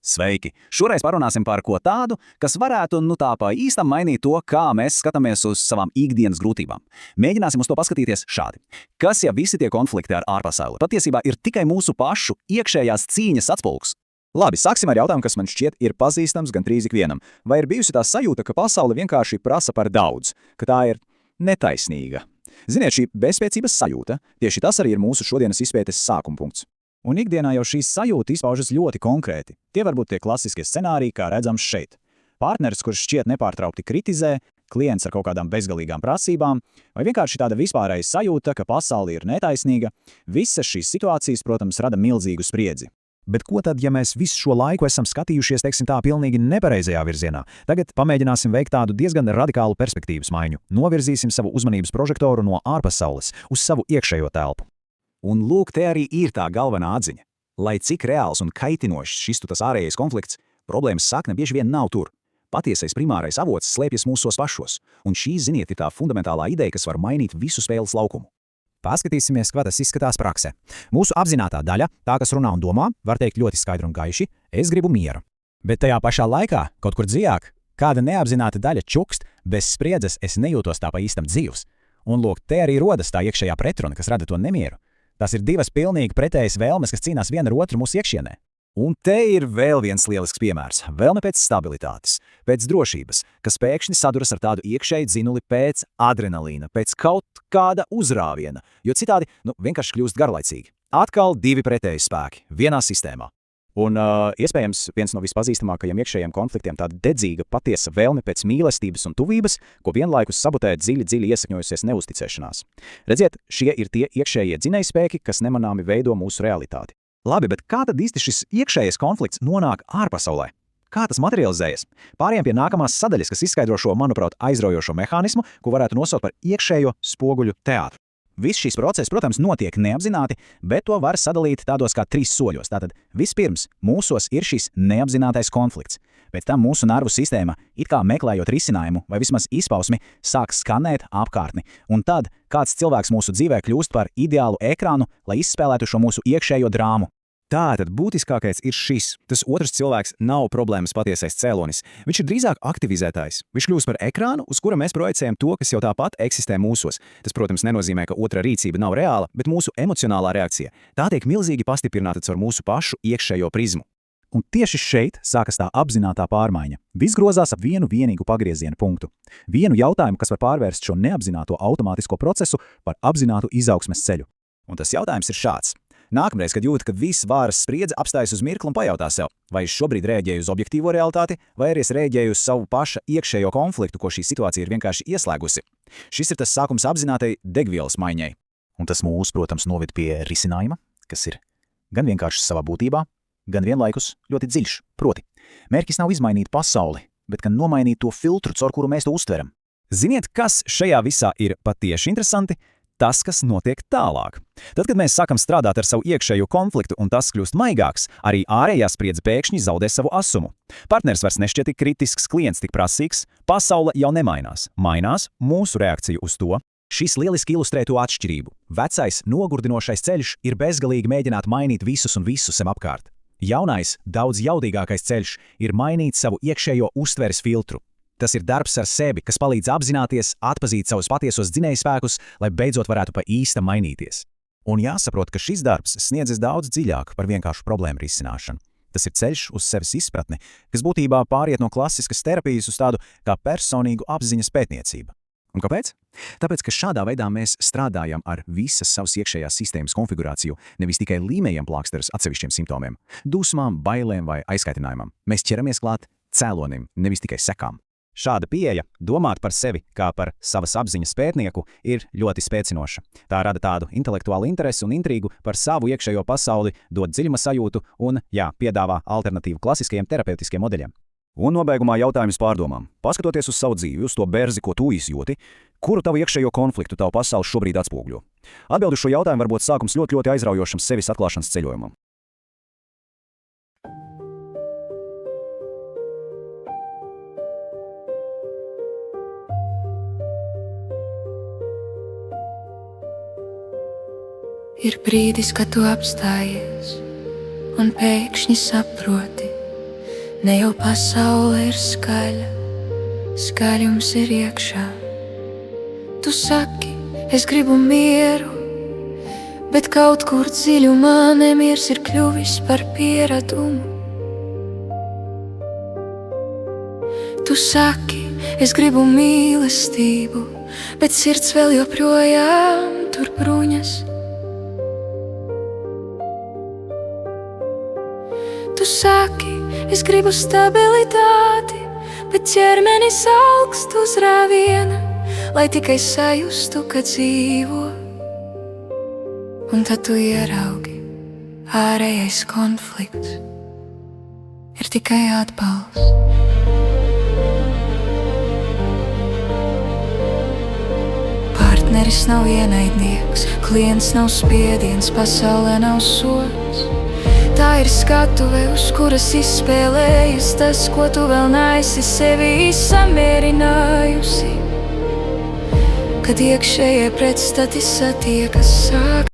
Sveiki! Šoreiz parunāsim par ko tādu, kas varētu tā pa īstam mainīt to, kā mēs skatāmies uz savām ikdienas grūtībām. Mēģināsim uz to paskatīties šādi. Kas, ja visi tie konflikti ar ārpasauli patiesībā ir tikai mūsu pašu iekšējās cīņas atspulgs? Labi, sāksim ar jautājumu, kas man šķiet ir pazīstams gandrīz ikvienam. Vai ir bijusi tā sajūta, ka pasaule vienkārši prasa par daudz, ka tā ir netaisnīga? Ziniet, šī bezspēcības sajūta, tieši tas arī ir mūsu šodienas izpētes sākuma punkts. Un ikdienā jau šī sajūta izpaužas ļoti konkrēti. Tie var būt tie klasiskie scenāriji, kā redzams šeit. Partneris, kurš šķiet nepārtraukti kritizē, klients ar kaut kādām bezgalīgām prasībām, vai vienkārši tāda vispārēja sajūta, ka pasaule ir netaisnīga, visas šīs situācijas, protams, rada milzīgu spriedzi. Bet ko tad, ja mēs visu šo laiku esam skatījušies, teiksim tā, pilnīgi nepareizajā virzienā? Tagad pamēģināsim veikt tādu diezgan radikālu perspektīvas maiņu. Novirzīsim savu uzmanības prožektoru no ārpasaules uz savu iekšējo telpu. Un lūk, te arī ir tā galvenā atziņa. Lai cik reāls un kaitinošs šis tas ārējais konflikts, problēmas sakne bieži vien nav tur. Patiesais primārais avots slēpjas mūsos pašos, un šī, ziniet, ir tā fundamentālā ideja, kas var mainīt visu spēles laukumu. Paskatīsimies, kā tas izskatās praksē. Mūsu apzinātā daļa, tā, kas runā un domā, var teikt ļoti skaidri un gaiši, es gribu mieru. Bet tajā pašā laikā, kaut kur dziļāk, kāda neapzināta daļa čukst, bez spriedzes es nejūtos tā pa īstam dzīvs. Un lūk, te arī rodas tā iekšējā pretruna, kas rada to nemieru. Tas ir divas pilnīgi pretējas vēlmes, kas cīnās viena ar otru mūsu iekšienē. Un te ir vēl viens lielisks piemērs. Vēlme pēc stabilitātes, pēc drošības, kas pēkšņi saduras ar tādu iekšēju dzinuli pēc adrenalīna, pēc kaut kāda uzrāviena, jo citādi, vienkārši kļūst garlaicīgi. Atkal divi pretēji spēki, vienā sistēmā. Un iespējams viens no vispazīstamākajiem iekšējiem konfliktiem tāda dedzīga, patiesa vēlme pēc mīlestības un tuvības, ko vienlaikus sabotē dziļi iesakņojusies neusticēšanās. Redziet, šie ir tie iekšējie dzinējspēki, kas nemanāmi veido mūsu realitāti. Labi, bet kā tad īsti šis iekšējais konflikts nonāk ārpasaulē? Kā tas materializējas? Pārējām pie nākamās sadaļas, kas izskaidro šo, manuprāt, aizraujošo mehānismu, ko varētu nosaukt par iekšējo spoguļu teātru. Viss šīs process, protams, notiek neapzināti, bet to var sadalīt tādos kā 3 soļos. Tātad vispirms mūsos ir šis neapzinātais konflikts. Pēc tam mūsu nervu sistēma, it kā meklējot risinājumu vai vismaz izpausmi, sāk skanēt apkārtni. Un tad kāds cilvēks mūsu dzīvē kļūst par ideālu ekrānu, lai izspēlētu šo mūsu iekšējo drāmu. Tātad būtiskākais ir šis. Tas otrs cilvēks nav problēmas patiesais cēlonis. Viņš ir drīzāk aktivizētājs. Viņš kļūst par ekrānu, uz kura mēs projicējam to, kas jau tāpat eksistē mūsos. Tas, protams, nenozīmē, ka otra rīcība nav reāla, bet mūsu emocionālā reakcija. Tā tiek milzīgi pastiprināta caur mūsu pašu iekšējo prizmu. Un tieši šeit sākas tā apzinātā pārmaiņa. Viss grozās ap vienu vienīgu pagrieziena punktu. Vienu jautājumu, kas var pārvērst šo neapzināto automātisko procesu par apzinātu izaugsmes ceļu. Un tas jautājums ir šāds. Nākamreiz, kad jūti, ka viss vāras spriedze apstājas uz mirkli un pajautā sev, vai es šobrīd rēģēju uz objektīvo realitāti, vai arī es rēģēju uz savu paša iekšējo konfliktu, ko šī situācija ir vienkārši ieslēgusi. Šis ir tas sākums apzinātai degvielas maiņai. Un tas mūs, protams, noved pie risinājuma, kas ir gan vienkārši savā būtībā, gan vienlaikus ļoti dziļš. Proti, mērķis nav izmainīt pasauli, bet gan nomainīt to filtru, caur kuru mēs to uztveram. Ziniet, kas šajā visā ir patieši interesanti? Tas, kas notiek tālāk. Tad, kad mēs sākam strādāt ar savu iekšējo konfliktu un tas kļūst maigāks, arī ārējā spriedze pēkšņi zaudē savu asumu. Partners vairs nešķiet tik kritisks, klients tik prasīgs, pasaule jau nemainās. Mainās mūsu reakcija uz to. Šis lieliski ilustrē to atšķirību. Vecais, nogurdinošais ceļš ir bezgalīgi mēģināt mainīt visus un visu sev apkārt. Jaunais, daudz jaudīgākais ceļš ir mainīt savu iekšējo uztveres filtru. Tas ir darbs ar sevi, kas palīdz apzināties, atpazīt savus patiesos dzinējspēkus, lai beidzot varētu pa īstam mainīties. Un jāsaprot, ka šis darbs sniedzas daudz dziļāk par vienkāršu problēmu risināšanu. Tas ir ceļš uz sevis izpratni, kas būtībā pāriet no klasiskas terapijas uz tādu kā personīgu apziņas pētniecību. Un kāpēc? Tāpēc, ka šādā veidā mēs strādājam ar visas savas iekšējās sistēmas konfigurāciju, nevis tikai līmējam plāksterus atsevišķiem simptomiem, dusmām, bailēm vai aizkaitinājumam. Mēs ķeramies klāt cēlonim, nevis tikai sekām. Šāda pieeja, domāt par sevi kā par savas apziņas pētnieku, ir ļoti spēcinoša. Tā rada tādu intelektuālu interesi un intrigu par savu iekšējo pasauli, dod dziļuma sajūtu un, piedāvā alternatīvu klasiskajiem terapeitiskiem modeļiem. Un nobeigumā jautājums pārdomām. Paskatoties uz savu dzīvi, uz to berzi, ko tu izjūti, kuru tavu iekšējo konfliktu tavu pasauli šobrīd atspūgļo? Atbildi uz šo jautājumu var būt sākums ļoti aizraujošam sevis atklāšanas ceļojumam. Ir brīdis, kad tu apstājies un pēkšņi saproti, Ne jau pasaule ir skaļa, skaļums ir iekšā. Tu saki, es gribu mieru, bet kaut kur dziļumā nemiers ir kļuvis par pieradumu. Tu saki, es gribu mīlestību, bet sirds vēl joprojām tur bruņas. Tu saki, es gribu stabilitāti, bet ķermenis augst uz rāviena, lai tikai sajustu, ka dzīvo. Un tad tu ieraugi, ārējais konflikts ir tikai atbalsts. Partneris nav ienaidnieks, klients nav spiediens, pasaulē nav sots. Tā ir skatuve, uz kuras izspēlējas tas, ko tu vēl neesi sevi samierinājusi. Kad iekšējie pretstati satiekas, sāk